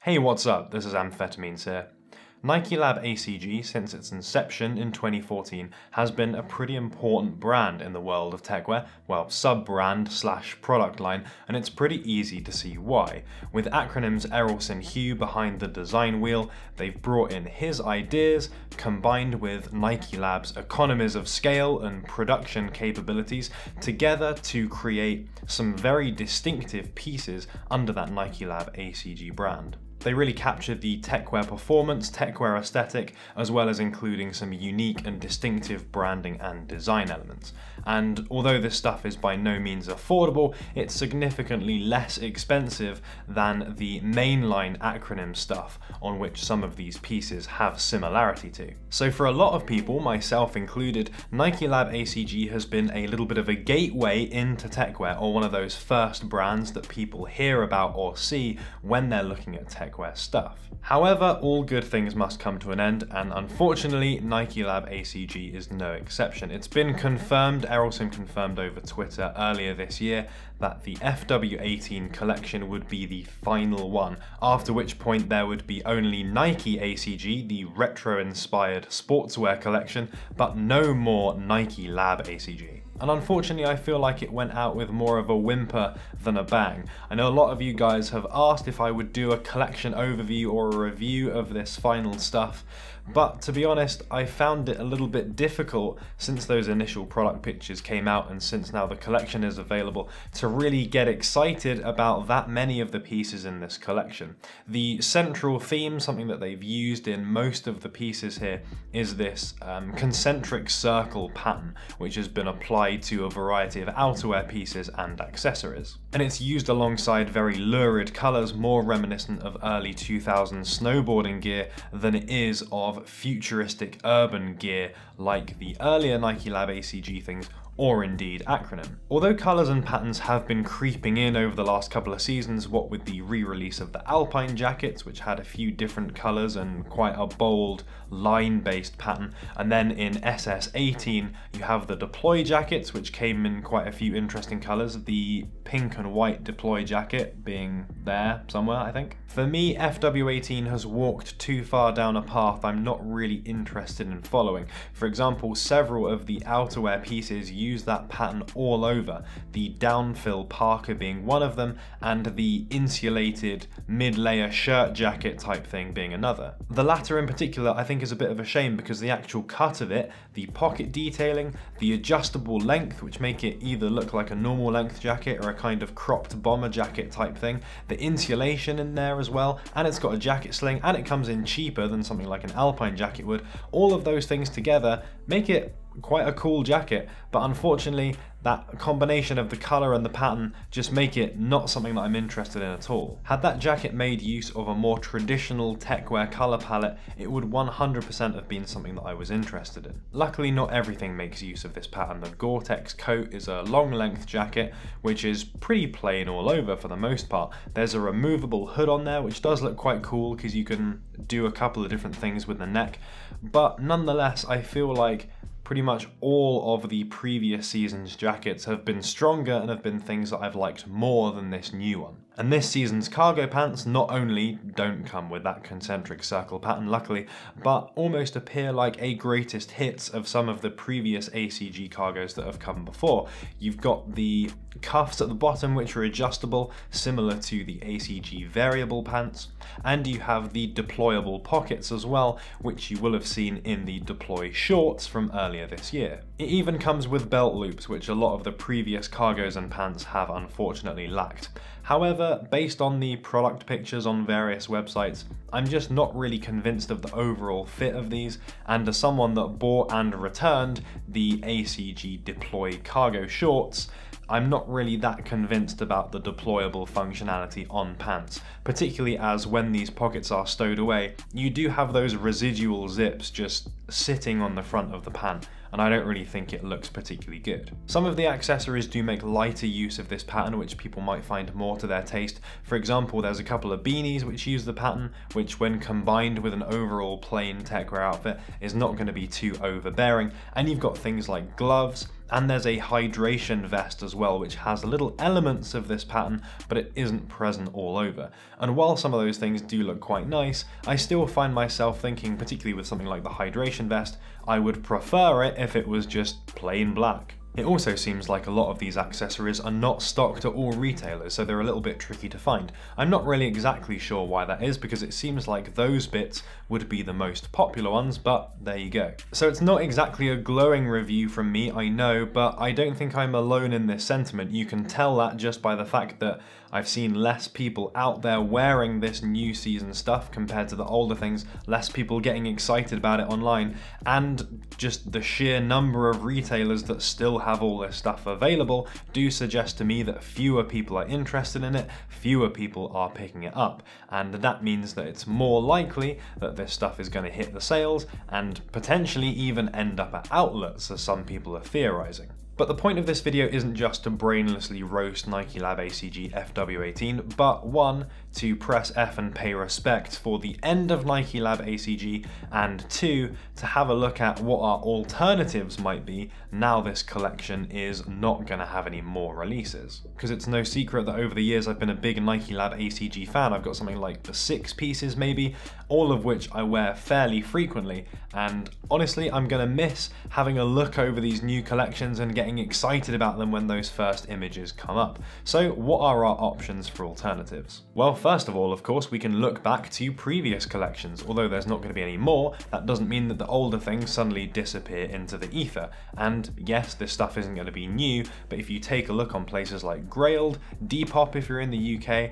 Hey, what's up? This is Amphetamines here. Nike Lab ACG, since its inception in 2014, has been a pretty important brand in the world of techwear, well, sub-brand / product line, and it's pretty easy to see why. With Acronym's Errolson Hugh behind the design wheel, they've brought in his ideas, combined with Nike Lab's economies of scale and production capabilities, together to create some very distinctive pieces under that Nike Lab ACG brand. They really captured the techwear performance, techwear aesthetic, as well as including some unique and distinctive branding and design elements. And although this stuff is by no means affordable, it's significantly less expensive than the mainline Acronym stuff, on which some of these pieces have similarity to. So for a lot of people, myself included, Nike Lab ACG has been a little bit of a gateway into techwear, or one of those first brands that people hear about or see when they're looking at techwear stuff. However, all good things must come to an end, and unfortunately Nike Lab ACG is no exception. It's been confirmed, Errolson confirmed over Twitter earlier this year, that the FW18 collection would be the final one, after which point there would be only Nike ACG, the retro-inspired sportswear collection, but no more Nike Lab ACG. And unfortunately, I feel like it went out with more of a whimper than a bang. I know a lot of you guys have asked if I would do a collection overview or a review of this final stuff, but to be honest, I found it a little bit difficult since those initial product pictures came out and since now the collection is available to really get excited about that many of the pieces in this collection. The central theme, something that they've used in most of the pieces here, is this concentric circle pattern, which has been applied to a variety of outerwear pieces and accessories. And it's used alongside very lurid colours, more reminiscent of early 2000s snowboarding gear than it is of futuristic urban gear like the earlier Nike Lab ACG things, or indeed Acronym. Although colours and patterns have been creeping in over the last couple of seasons, what with the re-release of the Alpine jackets, which had a few different colours and quite a bold line-based pattern, and then in SS18 you have the Deploy jackets, which came in quite a few interesting colours, the pink and white Deploy jacket being there somewhere, I think. For me, FW18 has walked too far down a path I'm not really interested in following. For example, several of the outerwear pieces use that pattern all over, the downfill parka being one of them, and the insulated mid-layer shirt jacket type thing being another. The latter in particular I think is a bit of a shame because the actual cut of it, the pocket detailing, the adjustable length, which make it either look like a normal length jacket or a kind of cropped bomber jacket type thing, the insulation in there as well, and it's got a jacket sling, and it comes in cheaper than something like an Alpine jacket would. All of those things together make it quite a cool jacket, but unfortunately that combination of the colour and the pattern just make it not something that I'm interested in at all. Had that jacket made use of a more traditional techwear colour palette, it would 100% have been something that I was interested in. Luckily, not everything makes use of this pattern. The Gore-Tex coat is a long length jacket, which is pretty plain all over for the most part. There's a removable hood on there, which does look quite cool because you can do a couple of different things with the neck, but nonetheless, I feel like pretty much all of the previous season's jackets have been stronger and have been things that I've liked more than this new one. And this season's cargo pants not only don't come with that concentric circle pattern, luckily, but almost appear like a greatest hits of some of the previous ACG cargos that have come before. You've got the cuffs at the bottom, which are adjustable, similar to the ACG variable pants, and you have the deployable pockets as well, which you will have seen in the Deploy shorts from earlier this year. It even comes with belt loops, which a lot of the previous cargos and pants have unfortunately lacked. However, based on the product pictures on various websites, I'm just not really convinced of the overall fit of these, and as someone that bought and returned the ACG Deploy cargo shorts, I'm not really that convinced about the deployable functionality on pants, particularly as when these pockets are stowed away, you do have those residual zips just sitting on the front of the pant, and I don't really think it looks particularly good. Some of the accessories do make lighter use of this pattern, which people might find more to their taste. For example, there's a couple of beanies which use the pattern, which when combined with an overall plain techwear outfit is not going to be too overbearing, and you've got things like gloves, And there's a hydration vest as well, which has little elements of this pattern, but it isn't present all over. And while some of those things do look quite nice, I still find myself thinking, particularly with something like the hydration vest, I would prefer it if it was just plain black. It also seems like a lot of these accessories are not stocked at all retailers, so they're a little bit tricky to find. I'm not really exactly sure why that is, because it seems like those bits would be the most popular ones, but there you go. So it's not exactly a glowing review from me, I know, but I don't think I'm alone in this sentiment. You can tell that just by the fact that I've seen less people out there wearing this new season stuff compared to the older things, less people getting excited about it online, and just the sheer number of retailers that still have all this stuff available do suggest to me that fewer people are interested in it, fewer people are picking it up, and that means that it's more likely that this stuff is going to hit the sales and potentially even end up at outlets, as some people are theorizing. But the point of this video isn't just to brainlessly roast Nike Lab ACG FW18, but one, to press F and pay respect for the end of Nike Lab ACG, and two, to have a look at what our alternatives might be now this collection is not going to have any more releases. Because it's no secret that over the years I've been a big Nike Lab ACG fan. I've got something like the 6 pieces maybe, all of which I wear fairly frequently, and honestly I'm going to miss having a look over these new collections and getting excited about them when those first images come up. So what are our options for alternatives? Well, first of all, of course, we can look back to previous collections. Although there's not going to be any more, that doesn't mean that the older things suddenly disappear into the ether. And yes, this stuff isn't going to be new, but if you take a look on places like Grailed, Depop if you're in the UK,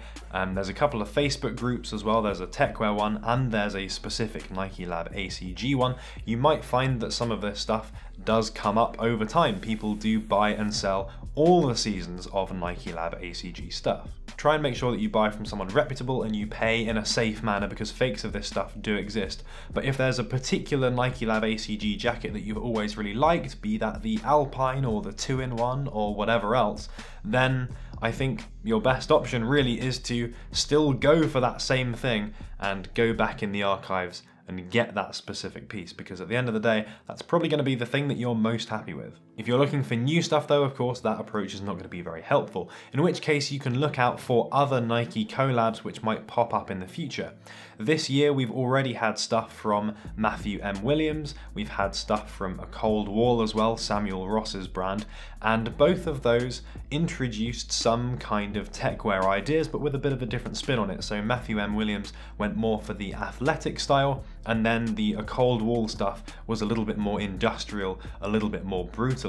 there's a couple of Facebook groups as well, there's a Techwear one, and there's a specific Nike Lab ACG one, you might find that some of this stuff does come up over time. People do buy and sell all the seasons of Nike Lab ACG stuff. Try and make sure that you buy from someone reputable and you pay in a safe manner, because fakes of this stuff do exist. But if there's a particular Nike Lab ACG jacket that you've always really liked, be that the Alpine or the 2-in-1 or whatever else, then I think your best option really is to still go for that same thing and go back in the archives and get that specific piece, because at the end of the day, that's probably going to be the thing that you're most happy with. If you're looking for new stuff though, of course, that approach is not going to be very helpful, in which case you can look out for other Nike collabs which might pop up in the future. This year we've already had stuff from Matthew M. Williams, we've had stuff from A Cold Wall as well, Samuel Ross's brand, and both of those introduced some kind of techwear ideas but with a bit of a different spin on it. So Matthew M. Williams went more for the athletic style, and then the A Cold Wall stuff was a little bit more industrial, a little bit more brutalist.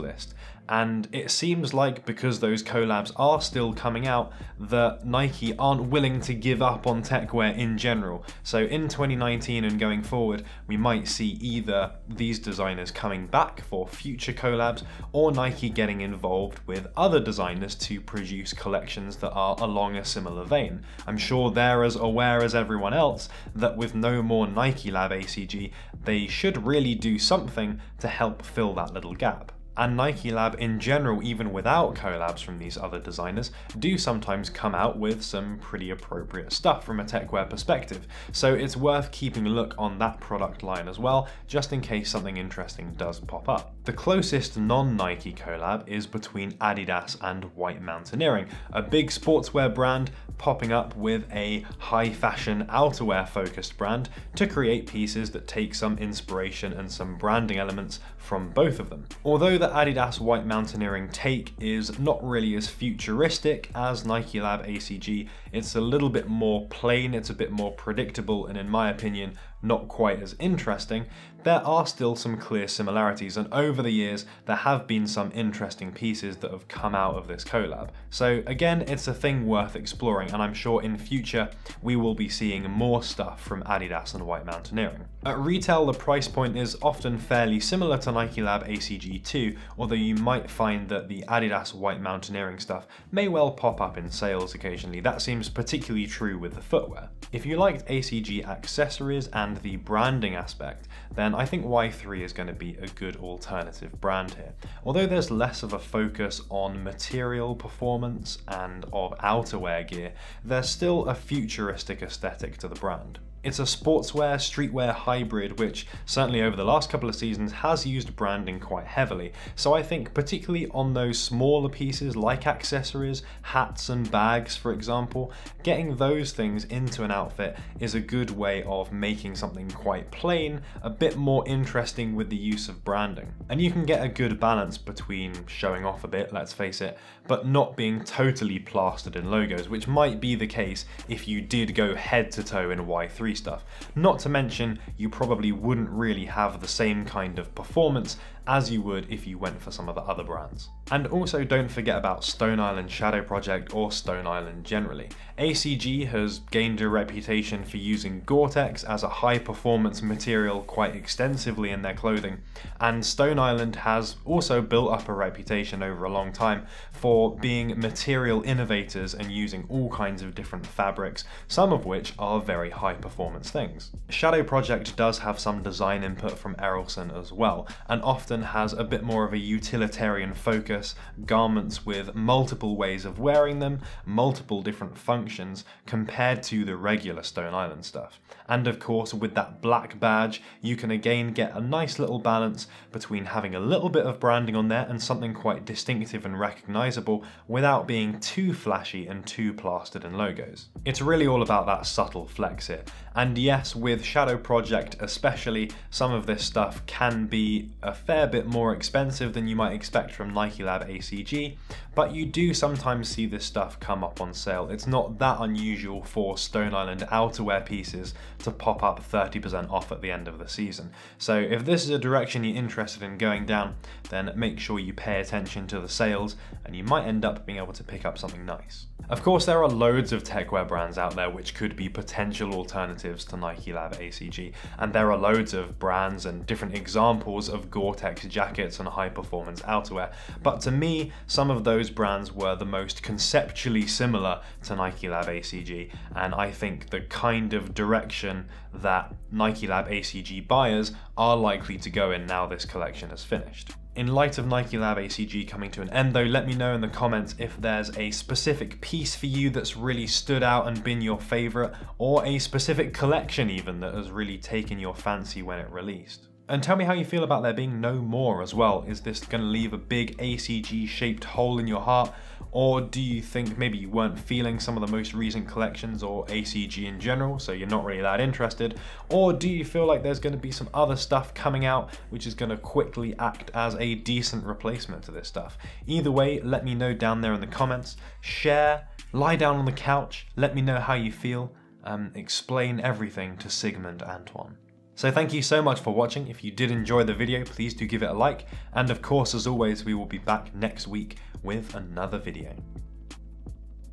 And it seems like, because those collabs are still coming out, that Nike aren't willing to give up on techwear in general. So in 2019 and going forward, we might see either these designers coming back for future collabs, or Nike getting involved with other designers to produce collections that are along a similar vein. I'm sure they're as aware as everyone else that with no more Nike Lab ACG, they should really do something to help fill that little gap. And Nike Lab in general, even without collabs from these other designers, do sometimes come out with some pretty appropriate stuff from a techwear perspective. So it's worth keeping a look on that product line as well, just in case something interesting does pop up. The closest non-Nike collab is between Adidas and White Mountaineering, a big sportswear brand popping up with a high fashion outerwear focused brand to create pieces that take some inspiration and some branding elements from both of them. Although the Adidas White Mountaineering take is not really as futuristic as Nike Lab ACG, it's a little bit more plain, it's a bit more predictable, and in my opinion, not quite as interesting, there are still some clear similarities, and over the years there have been some interesting pieces that have come out of this collab. So again, it's a thing worth exploring, and I'm sure in future we will be seeing more stuff from Adidas and White Mountaineering. At retail, the price point is often fairly similar to Nike Lab ACG too, although you might find that the Adidas White Mountaineering stuff may well pop up in sales occasionally. That seems particularly true with the footwear. If you liked ACG accessories and the branding aspect, then I think Y3 is going to be a good alternative brand here. Although there's less of a focus on material performance and of outerwear gear, there's still a futuristic aesthetic to the brand. It's a sportswear, streetwear hybrid which certainly over the last couple of seasons has used branding quite heavily. So I think particularly on those smaller pieces like accessories, hats and bags for example, getting those things into an outfit is a good way of making something quite plain a bit more interesting with the use of branding. And you can get a good balance between showing off a bit, let's face it, but not being totally plastered in logos, which might be the case if you did go head to toe in Y3 stuff. Not to mention, you probably wouldn't really have the same kind of performance as you would if you went for some of the other brands. And also don't forget about Stone Island Shadow Project or Stone Island generally. ACG has gained a reputation for using Gore-Tex as a high performance material quite extensively in their clothing, and Stone Island has also built up a reputation over a long time for being material innovators and using all kinds of different fabrics, some of which are very high performance things. Shadow Project does have some design input from Errolson as well, and often has a bit more of a utilitarian focus, garments with multiple ways of wearing them, multiple different functions compared to the regular Stone Island stuff. And of course with that black badge you can again get a nice little balance between having a little bit of branding on there and something quite distinctive and recognisable without being too flashy and too plastered in logos. It's really all about that subtle flex here. And yes, with Shadow Project especially, some of this stuff can be a fair bit more expensive than you might expect from Nike Lab ACG, but you do sometimes see this stuff come up on sale. It's not that unusual for Stone Island outerwear pieces to pop up 30% off at the end of the season. So if this is a direction you're interested in going down, then make sure you pay attention to the sales and you might end up being able to pick up something nice. Of course, there are loads of techwear brands out there which could be potential alternatives to Nike Lab ACG, and there are loads of brands and different examples of Gore-Tex jackets and high performance outerwear, but to me, some of those brands were the most conceptually similar to Nike Lab ACG, and I think the kind of direction that Nike Lab ACG buyers are likely to go in now this collection is finished. In light of Nike Lab ACG coming to an end though, let me know in the comments if there's a specific piece for you that's really stood out and been your favourite, or a specific collection even that has really taken your fancy when it released. And tell me how you feel about there being no more as well. Is this going to leave a big ACG shaped hole in your heart? Or do you think maybe you weren't feeling some of the most recent collections or ACG in general, so you're not really that interested? Or do you feel like there's going to be some other stuff coming out which is going to quickly act as a decent replacement to this stuff? Either way, let me know down there in the comments. Share, lie down on the couch, let me know how you feel, explain everything to Sigmund Antoine. So thank you so much for watching. If you did enjoy the video, please do give it a like. And of course, as always, we will be back next week with another video.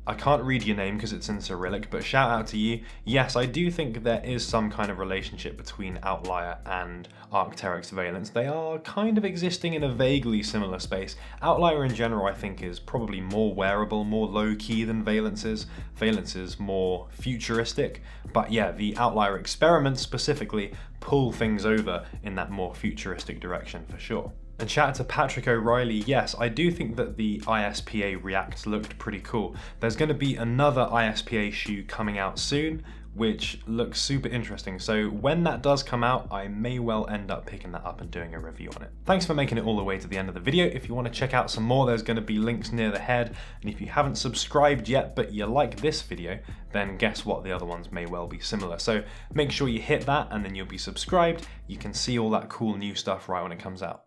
I can't read your name because it's in Cyrillic, but shout out to you. Yes, I do think there is some kind of relationship between Outlier and Arc'teryx Valence. They are kind of existing in a vaguely similar space. Outlier in general, I think, is probably more wearable, more low-key than Valence is. Valence is more futuristic, but yeah, the Outlier experiments specifically pull things over in that more futuristic direction for sure. And shout out to Patrick O'Reilly. Yes, I do think that the ISPA React looked pretty cool. There's going to be another ISPA shoe coming out soon, which looks super interesting. So when that does come out, I may well end up picking that up and doing a review on it. Thanks for making it all the way to the end of the video. If you want to check out some more, there's going to be links near the head. And if you haven't subscribed yet, but you like this video, then guess what? The other ones may well be similar. So make sure you hit that and then you'll be subscribed. You can see all that cool new stuff right when it comes out.